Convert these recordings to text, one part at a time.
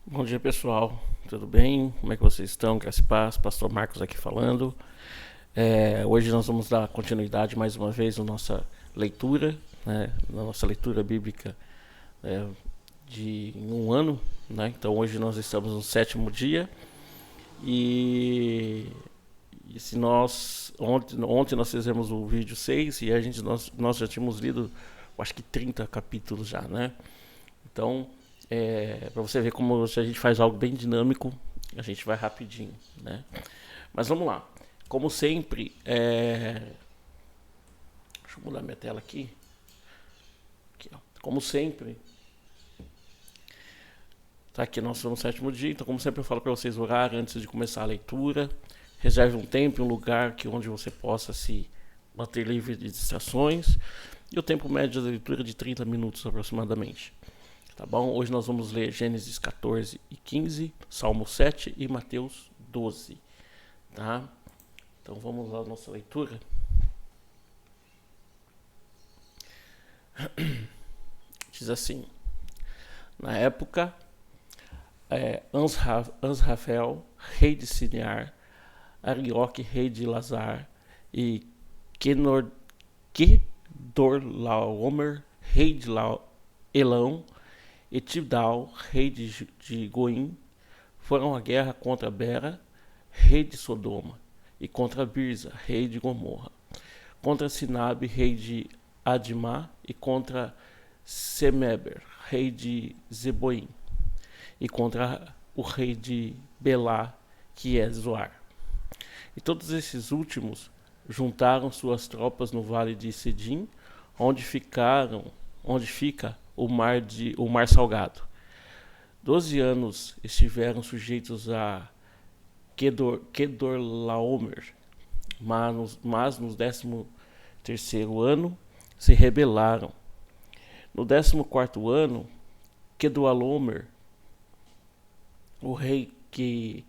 Bom dia, pessoal. Tudo bem? Como é que vocês estão? Graça e paz. Pastor Marcos aqui falando. Hoje nós vamos dar continuidade mais uma vez na nossa leitura, né? Na nossa leitura bíblica é, de um ano, né? Então hoje nós estamos no sétimo dia e, se nós ontem nós fizemos o vídeo 6 e nós já tínhamos lido, acho que 30 capítulos já, né? Então para você ver como se a gente faz algo bem dinâmico, a gente vai rapidinho, né? Mas vamos lá. Como sempre, deixa eu mudar minha tela aqui ó. Como sempre, tá aqui nós somos no sétimo dia, então como sempre eu falo para vocês orar antes de começar a leitura. Reserve um tempo, um lugar onde você possa se manter livre de distrações. E o tempo médio da leitura é de 30 minutos aproximadamente. Tá bom? Hoje nós vamos ler Gênesis 14 e 15, Salmo 7 e Mateus 12. Tá? Então vamos lá à nossa leitura. Diz assim: na época, Ansrafel, rei de Sinear, Arioque, rei de Lazar, e Kedorlaomer, rei de Elão, e Tidal, rei de Goim, foram à guerra contra Bera, rei de Sodoma, e contra Birza, rei de Gomorra, contra Sinabe, rei de Admá, e contra Semeber, rei de Zeboim, e contra o rei de Belá, que é Zoar. E todos esses últimos juntaram suas tropas no vale de Sidim, onde fica o mar Salgado. 12 anos estiveram sujeitos a Kedorlaomer, mas no 13º ano se rebelaram. No 14º ano, Kedorlaomer, o rei que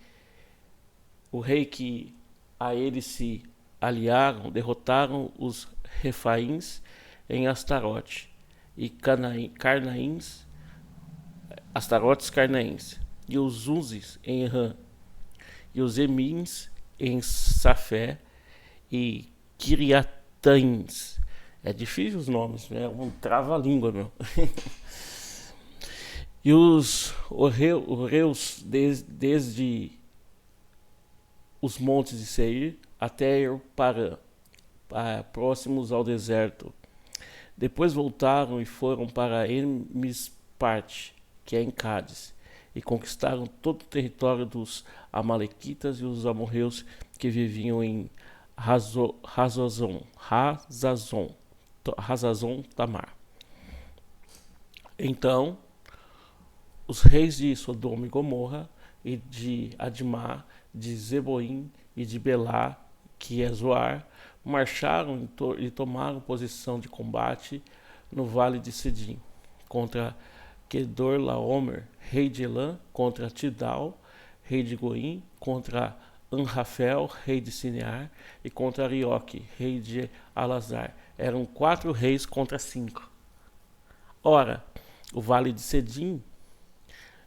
a ele se aliaram, derrotaram os Refaíns em Astarote e Carnaíns, Astarotes Carnaíns, e os Uzis em Ram, e os Emins em Safé e Kiriatains. É difícil os nomes, né? Um trava-língua, meu. E os Oreus desde os montes de Seir até Parã, próximos ao deserto. Depois voltaram e foram para Emisparte, que é em Cádiz, e conquistaram todo o território dos Amalequitas e os amorreus que viviam em Razazon Tamar. Então, os reis de Sodoma e Gomorra, e de Admá, de Zeboim e de Belá, que é Zoar, marcharam e tomaram posição de combate no vale de Sidim, contra Kedorlaomer, rei de Elã, contra Tidal, rei de Goim, contra Anrafel, rei de Sinear, e contra Arioque, rei de Alazar. Eram 4 reis contra 5. Ora, o vale de Sidim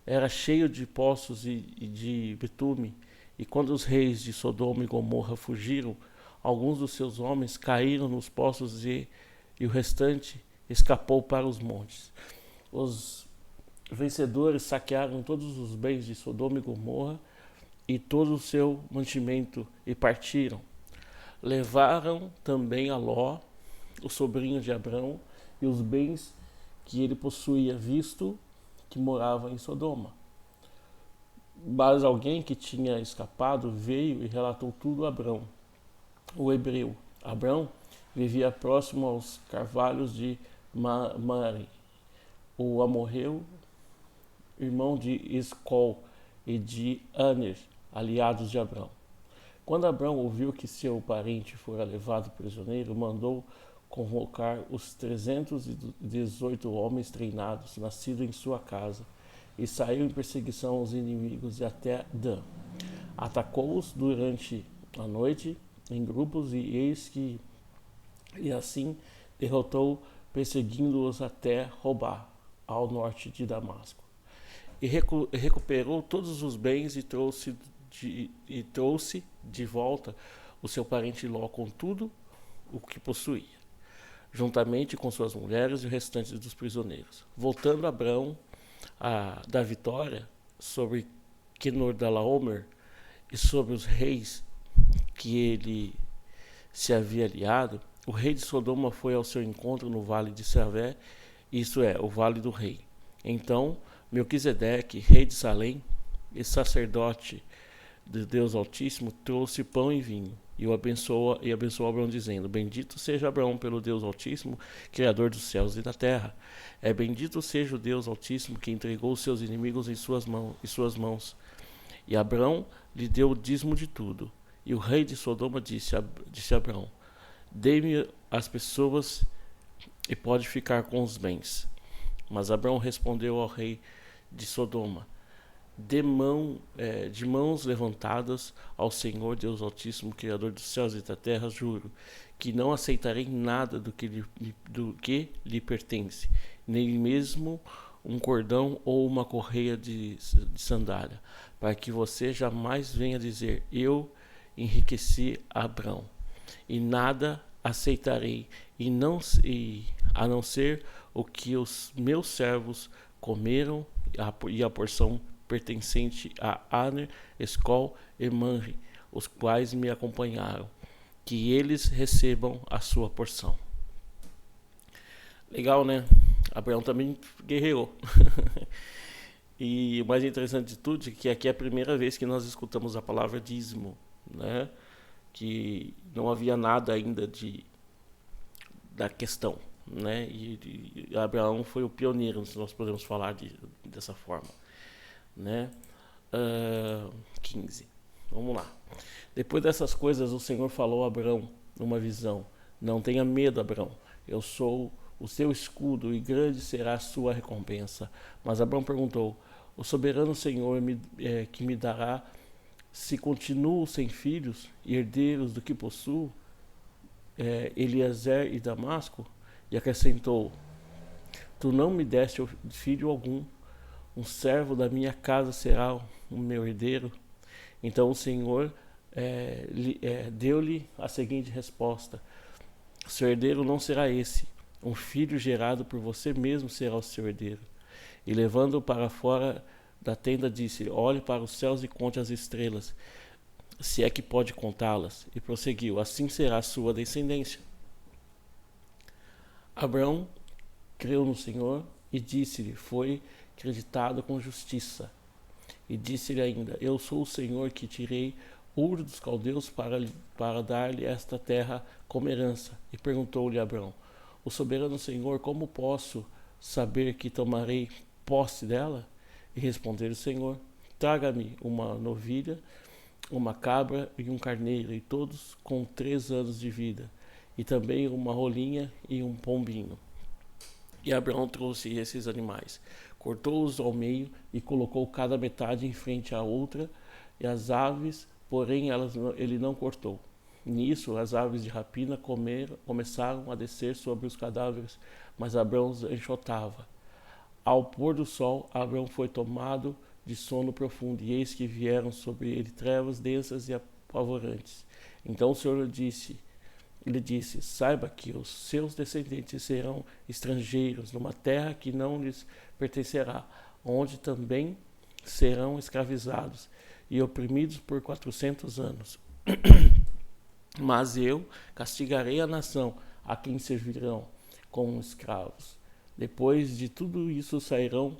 era cheio de poços e de betume, e quando os reis de Sodoma e Gomorra fugiram, alguns dos seus homens caíram nos poços e o restante escapou para os montes. Os vencedores saquearam todos os bens de Sodoma e Gomorra e todo o seu mantimento e partiram. Levaram também a Ló, o sobrinho de Abrão, e os bens que ele possuía, visto que morava em Sodoma. Mas alguém que tinha escapado veio e relatou tudo a Abrão, o hebreu. Abrão vivia próximo aos carvalhos de Mamre, o amorreu, irmão de Escol e de Aner, aliados de Abrão. Quando Abrão ouviu que seu parente fora levado prisioneiro, mandou convocar os 318 homens treinados, nascidos em sua casa, e saiu em perseguição aos inimigos até Dan. Atacou-os durante a noite em grupos e assim derrotou, perseguindo-os até Robá, ao norte de Damasco. recuperou todos os bens e trouxe de volta o seu parente Ló com tudo o que possuía, juntamente com suas mulheres e o restante dos prisioneiros. Voltando Abrão da vitória sobre Quedorlaomer e sobre os reis que ele se havia aliado, o rei de Sodoma foi ao seu encontro no vale de Savé, isto é, o vale do rei. Então Melquisedeque, rei de Salém e sacerdote de Deus Altíssimo, trouxe pão e vinho e abençoou Abrão, dizendo: Bendito seja Abrão pelo Deus Altíssimo, Criador dos céus e da terra. Bendito seja o Deus Altíssimo que entregou os seus inimigos em suas mãos. E Abrão lhe deu o dízimo de tudo. E o rei de Sodoma disse a Abrão: Dê-me as pessoas e pode ficar com os bens. Mas Abrão respondeu ao rei de Sodoma: de mãos levantadas ao Senhor Deus Altíssimo, Criador dos céus e da terra, juro que não aceitarei nada do que lhe pertence, nem mesmo um cordão ou uma correia de sandália, para que você jamais venha dizer: eu enriqueci Abrão, e nada aceitarei, a não ser o que os meus servos comeram e a porção pertencente a Aner, Escol e Manre, os quais me acompanharam, que eles recebam a sua porção. Legal, né? Abraão também guerreou. E o mais interessante de tudo é que aqui é a primeira vez que nós escutamos a palavra dízimo, né? Que não havia nada ainda da questão, né? E Abraão foi o pioneiro, se nós podemos falar dessa forma, né? 15. Vamos lá. Depois dessas coisas, o Senhor falou a Abrão numa visão: Não tenha medo, Abrão. Eu sou o seu escudo e grande será a sua recompensa. Mas Abrão perguntou: O soberano Senhor que me dará, se continuo sem filhos e herdeiros do que possuo, Eliezer e Damasco? E acrescentou: Tu não me deste filho algum. Um servo da minha casa será o meu herdeiro. Então o Senhor deu-lhe a seguinte resposta: Seu herdeiro não será esse. Um filho gerado por você mesmo será o seu herdeiro. E levando-o para fora da tenda, disse: Olhe para os céus e conte as estrelas, se é que pode contá-las. E prosseguiu: Assim será a sua descendência. Abrão creu no Senhor e disse-lhe: Foi acreditado com justiça. E disse-lhe ainda: Eu sou o Senhor que tirei Ur dos caldeus para dar-lhe esta terra como herança. E perguntou-lhe Abrão: O soberano Senhor, como posso saber que tomarei posse dela? E respondeu o Senhor: Traga-me uma novilha, uma cabra e um carneiro, e todos com 3 anos de vida, e também uma rolinha e um pombinho. E Abraão trouxe esses animais, cortou-os ao meio e colocou cada metade em frente à outra, e as aves, porém, ele não cortou. Nisso, as aves de rapina começaram a descer sobre os cadáveres, mas Abraão os enxotava. Ao pôr do sol, Abraão foi tomado de sono profundo, e eis que vieram sobre ele trevas densas e apavorantes. Então o Senhor lhe disse: Saiba que os seus descendentes serão estrangeiros numa terra que não lhes pertencerá, onde também serão escravizados e oprimidos por 400 anos. Mas eu castigarei a nação a quem servirão como escravos. Depois de tudo isso sairão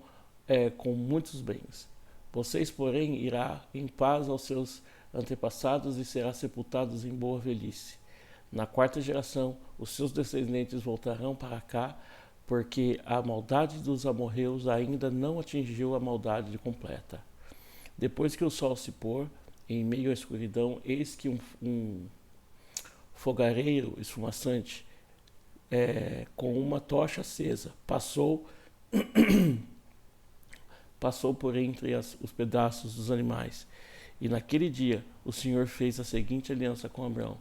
com muitos bens. Vocês, porém, irá em paz aos seus antepassados e será sepultados em boa velhice. Na 4ª geração, os seus descendentes voltarão para cá, porque a maldade dos amorreus ainda não atingiu a maldade completa. Depois que o sol se pôr, em meio à escuridão, eis que um fogareiro esfumaçante, com uma tocha acesa, passou por entre os pedaços dos animais. E naquele dia o Senhor fez a seguinte aliança com Abrão: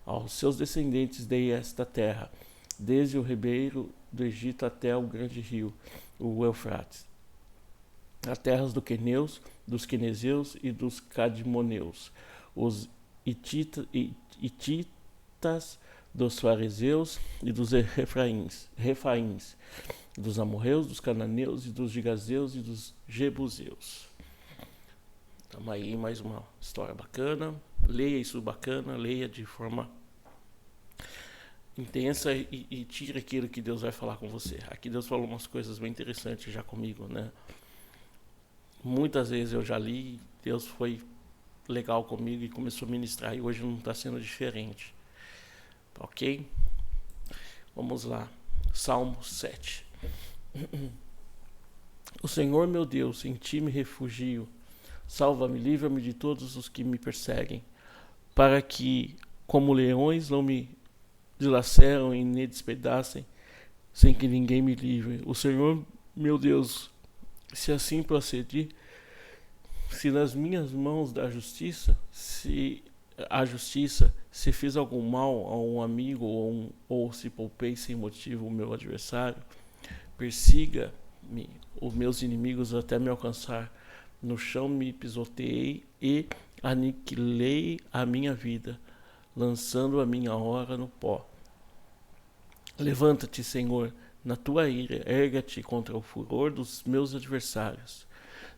Aos seus descendentes dei esta terra, desde o ribeiro do Egito até o grande rio, o Eufrates. as terras dos queneus, dos quenezeus e dos cadmoneus, os hititas, dos fariseus e dos refaíns, dos amorreus, dos cananeus e dos gigazeus e dos jebuseus. Estamos aí, mais uma história bacana. Leia isso bacana, leia de forma intensa e tire aquilo que Deus vai falar com você. Aqui Deus falou umas coisas bem interessantes já comigo, né? Muitas vezes eu já li, Deus foi legal comigo e começou a ministrar, e hoje não está sendo diferente. Ok? Vamos lá. Salmo 7. O Senhor meu Deus, em ti me refugio. Salva-me, livra-me de todos os que me perseguem, para que, como leões, não me dilaceram e me despedacem, sem que ninguém me livre. O Senhor meu Deus, se assim procedi, se nas minhas mãos da justiça, se fiz algum mal a um amigo ou se poupei sem motivo o meu adversário, persiga-me os meus inimigos até me alcançar. No chão me pisoteei e aniquilei a minha vida, lançando a minha hora no pó. Levanta-te, Senhor, na tua ira, erga-te contra o furor dos meus adversários.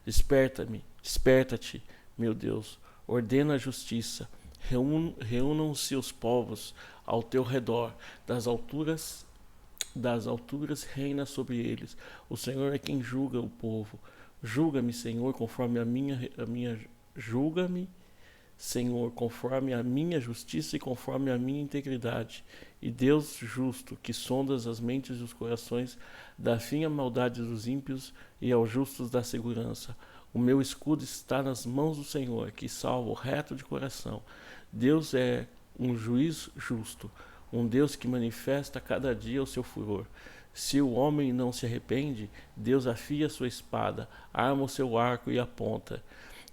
Desperta-te, meu Deus, ordena a justiça. Reúnam-se os povos ao teu redor, das alturas reina sobre eles. O Senhor é quem julga o povo. Julga-me, Senhor, conforme julga-me, Senhor, conforme a minha justiça e conforme a minha integridade. E Deus justo, que sondas as mentes e os corações, dá fim à maldade dos ímpios e aos justos dá segurança. O meu escudo está nas mãos do Senhor, que salva o reto de coração. Deus é um juiz justo, um Deus que manifesta cada dia o seu furor. Se o homem não se arrepende, Deus afia sua espada, arma o seu arco e aponta.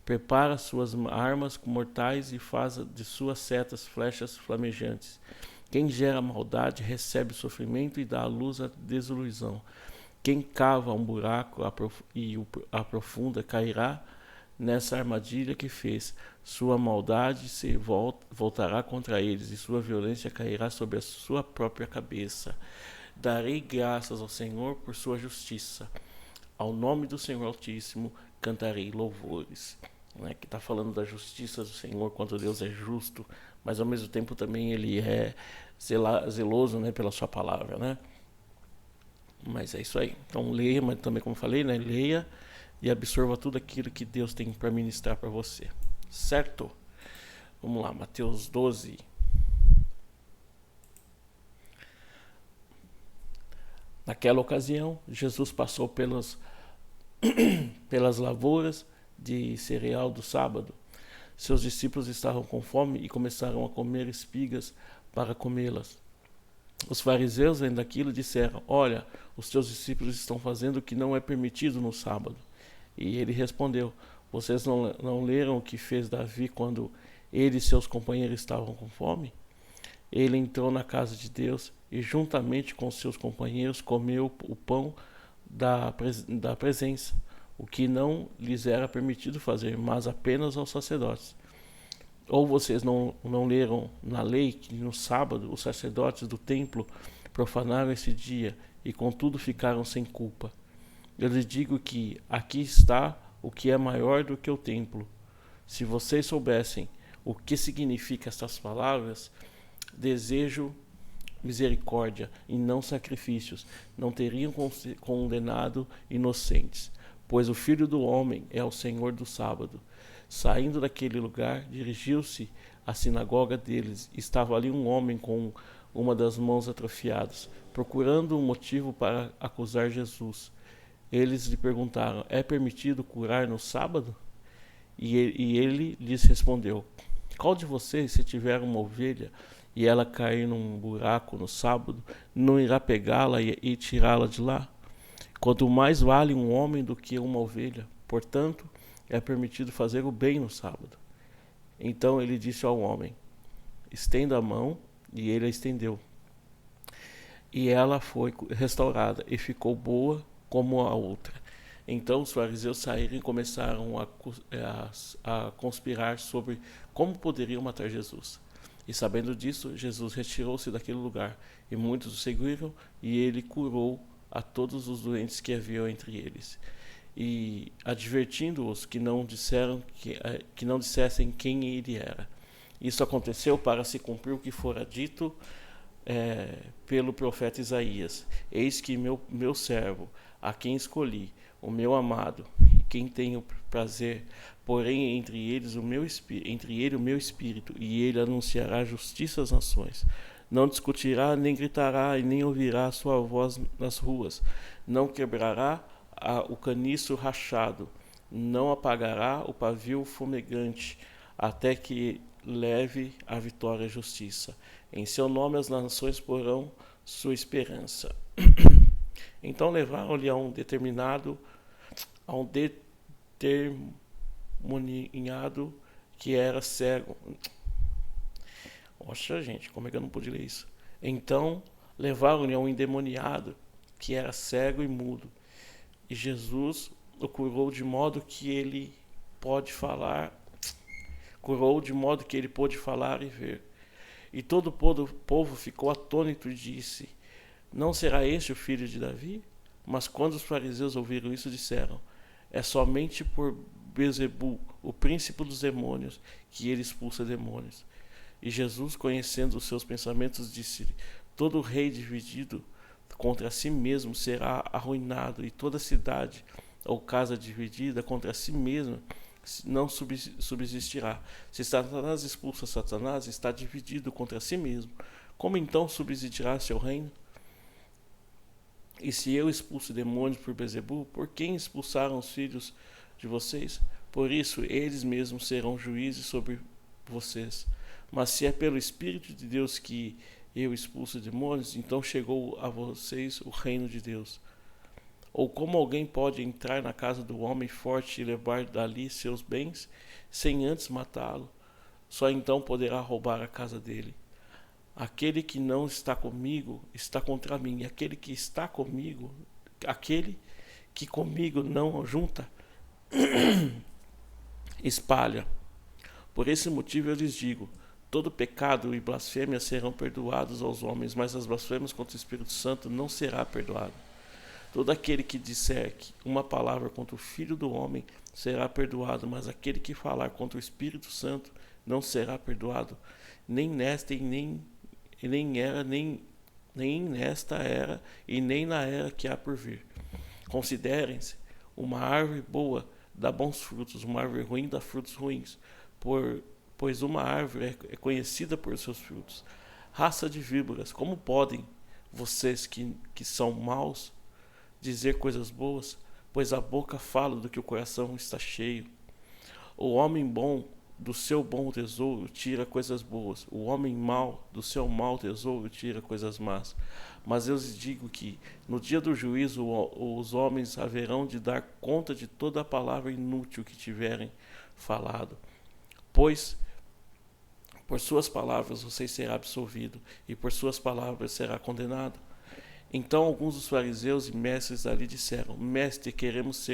Prepara suas armas mortais e faz de suas setas flechas flamejantes. Quem gera maldade recebe sofrimento e dá à luz a desilusão. Quem cava um buraco e o aprofunda cairá nessa armadilha que fez. Sua maldade se voltará contra eles e sua violência cairá sobre a sua própria cabeça. Darei graças ao Senhor por sua justiça. Ao nome do Senhor Altíssimo cantarei louvores. Que está falando da justiça do Senhor, quanto Deus é justo, mas ao mesmo tempo também Ele é zeloso, né, pela sua palavra, né? Mas é isso aí. Então leia, mas também como eu falei, né, leia e absorva tudo aquilo que Deus tem para ministrar para você. Certo? Vamos lá, Mateus 12. Naquela ocasião, Jesus passou pelas lavouras de cereal do sábado. Seus discípulos estavam com fome e começaram a comer espigas para comê-las. Os fariseus, vendo aquilo, disseram: Olha, os teus discípulos estão fazendo o que não é permitido no sábado. E ele respondeu: Vocês não leram o que fez Davi quando ele e seus companheiros estavam com fome? Ele entrou na casa de Deus e, juntamente com seus companheiros, comeu o pão da presença, o que não lhes era permitido fazer, mas apenas aos sacerdotes. Ou vocês não leram na lei que no sábado os sacerdotes do templo profanaram esse dia e contudo ficaram sem culpa? Eu lhes digo que aqui está o que é maior do que o templo. Se vocês soubessem o que significam estas palavras, desejo misericórdia e não sacrifícios, não teriam condenado inocentes, pois o Filho do Homem é o Senhor do sábado. Saindo daquele lugar, dirigiu-se à sinagoga deles. Estava ali um homem com uma das mãos atrofiadas, procurando um motivo para acusar Jesus. Eles lhe perguntaram: É permitido curar no sábado? E ele lhes respondeu: Qual de vocês, se tiver uma ovelha e ela cair num buraco no sábado, não irá pegá-la e tirá-la de lá? Quanto mais vale um homem do que uma ovelha. Portanto, é permitido fazer o bem no sábado. Então ele disse ao homem: Estenda a mão, e ele a estendeu. E ela foi restaurada e ficou boa como a outra. Então os fariseus saíram e começaram a conspirar sobre como poderiam matar Jesus. E sabendo disso, Jesus retirou-se daquele lugar, e muitos o seguiram, e ele curou a todos os doentes que haviam entre eles. E advertindo-os que não dissessem quem ele era. Isso aconteceu para se cumprir o que fora dito pelo profeta Isaías: eis que meu servo, a quem escolhi, o meu amado, quem tenho prazer, porém entre ele o meu espírito, e ele anunciará justiça às nações. Não discutirá, nem gritará, e nem ouvirá a sua voz nas ruas. Não quebrará o caniço rachado, não apagará o pavio fumegante, até que leve a vitória e a justiça. Em seu nome as nações porão sua esperança. Então levaram-lhe a um determinado que era cego. Nossa, gente, como é que eu não pude ler isso? Então levaram-lhe a um endemoniado que era cego e mudo. E Jesus o curou de modo que ele pôde falar e ver. E todo o povo ficou atônito e disse: não será este o filho de Davi? Mas quando os fariseus ouviram isso, disseram: é somente por Beelzebul, o príncipe dos demônios, que ele expulsa demônios. E Jesus, conhecendo os seus pensamentos, disse-lhe: todo rei dividido contra si mesmo será arruinado, e toda cidade ou casa dividida contra si mesma não subsistirá. Se Satanás expulsa Satanás, está dividido contra si mesmo. Como então subsistirá seu reino? E se eu expulso demônios por Beelzebul, por quem expulsaram os filhos de vocês? Por isso eles mesmos serão juízes sobre vocês. Mas se é pelo Espírito de Deus que eu expulso demônios, então chegou a vocês o reino de Deus. Ou como alguém pode entrar na casa do homem forte e levar dali seus bens, sem antes matá-lo? Só então poderá roubar a casa dele. Aquele que não está comigo está contra mim, e aquele que comigo não junta, espalha. Por esse motivo eu lhes digo: todo pecado e blasfêmia serão perdoados aos homens, mas as blasfêmias contra o Espírito Santo não será perdoado. Todo aquele que disser uma palavra contra o Filho do Homem será perdoado, mas aquele que falar contra o Espírito Santo não será perdoado, nem nesta era e nem na era que há por vir. Considerem-se: uma árvore boa dá bons frutos, uma árvore ruim dá frutos ruins, pois uma árvore é conhecida por seus frutos. Raça de víboras, como podem vocês que são maus dizer coisas boas? Pois a boca fala do que o coração está cheio. O homem bom do seu bom tesouro tira coisas boas, o homem mau do seu mau tesouro tira coisas más. Mas eu lhes digo que no dia do juízo os homens haverão de dar conta de toda a palavra inútil que tiverem falado. Pois por suas palavras você será absolvido, e por suas palavras será condenado. Então alguns dos fariseus e mestres ali disseram: Mestre, queremos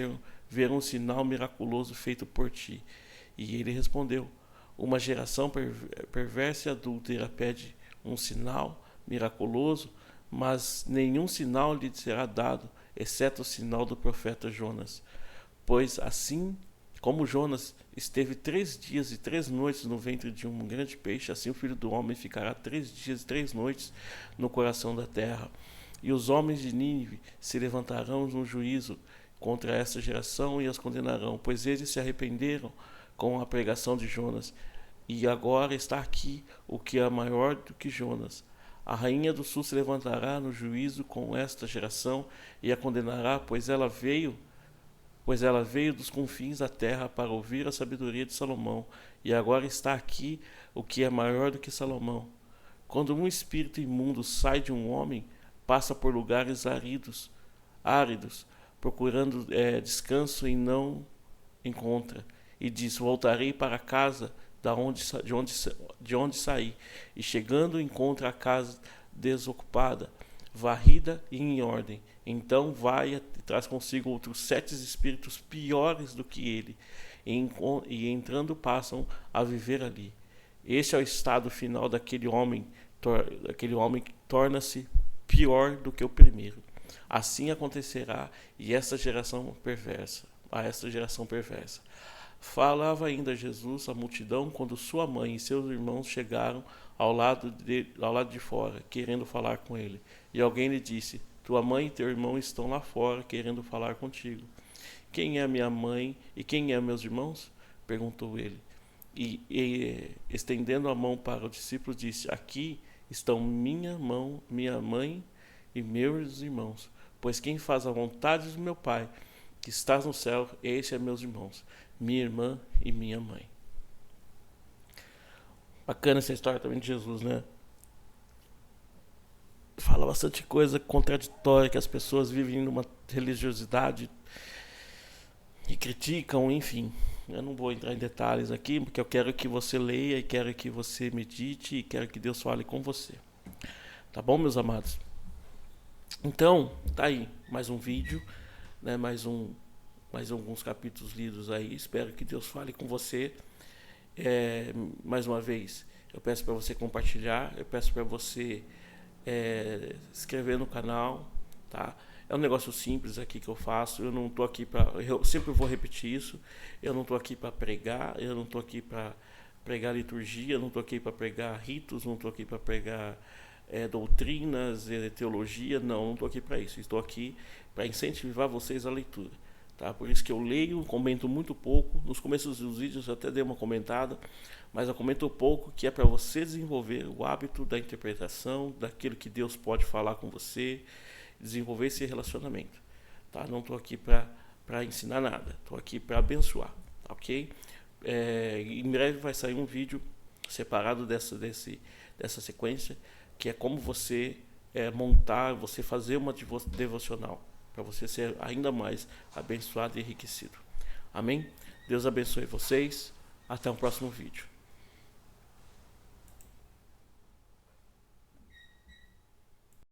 ver um sinal miraculoso feito por ti. E ele respondeu: uma geração perversa e adúltera pede um sinal miraculoso, mas nenhum sinal lhe será dado, exceto o sinal do profeta Jonas. Pois assim como Jonas esteve 3 dias e 3 noites no ventre de um grande peixe, assim o Filho do Homem ficará 3 dias e 3 noites no coração da terra. E os homens de Nínive se levantarão no juízo contra esta geração e as condenarão, pois eles se arrependeram com a pregação de Jonas. E agora está aqui o que é maior do que Jonas. A rainha do sul se levantará no juízo com esta geração e a condenará, pois ela veio dos confins da terra para ouvir a sabedoria de Salomão, e agora está aqui o que é maior do que Salomão. Quando um espírito imundo sai de um homem, passa por lugares áridos, procurando descanso e não encontra, e diz: voltarei para a casa de onde saí, e chegando encontra a casa desocupada, varrida e em ordem. Então vai e traz consigo outros 7 espíritos piores do que ele, e entrando passam a viver ali. Esse é o estado final daquele homem que torna-se pior do que o primeiro. Assim acontecerá a essa geração perversa. Falava ainda Jesus à multidão quando sua mãe e seus irmãos chegaram ao lado de fora, querendo falar com ele. E alguém lhe disse: tua mãe e teu irmão estão lá fora, querendo falar contigo. Quem é minha mãe e quem é meus irmãos? Perguntou ele. E estendendo a mão para o discípulo, disse: aqui estão minha mãe e meus irmãos. Pois quem faz a vontade do meu Pai, que estás no céu, esse é meus irmãos, minha irmã e minha mãe. Bacana essa história também de Jesus, né? Fala bastante coisa contraditória, que as pessoas vivem numa religiosidade e criticam, enfim. Eu não vou entrar em detalhes aqui, porque eu quero que você leia e quero que você medite e quero que Deus fale com você. Tá bom, meus amados? Então, tá aí, mais um vídeo, né? Mais alguns capítulos lidos aí. Espero que Deus fale com você. Mais uma vez, eu peço para você compartilhar, eu peço para você se inscrever no canal, tá? É um negócio simples aqui que eu faço. Eu não tô aqui eu sempre vou repetir isso. Eu não tô aqui para pregar, eu não tô aqui para pregar liturgia, eu não tô aqui para pregar ritos, não tô aqui para pregar doutrinas, teologia, não estou aqui para isso. Estou aqui para incentivar vocês a leitura, tá? Por isso que eu leio, comento muito pouco. Nos começos dos vídeos eu até dei uma comentada, mas eu comento pouco, que é para você desenvolver o hábito da interpretação, daquilo que Deus pode falar com você, desenvolver esse relacionamento, tá? Não estou aqui para ensinar nada, estou aqui para abençoar, ok? Em breve vai sair um vídeo separado dessa sequência, que é como você você fazer uma devocional, para você ser ainda mais abençoado e enriquecido. Amém? Deus abençoe vocês. Até o próximo vídeo.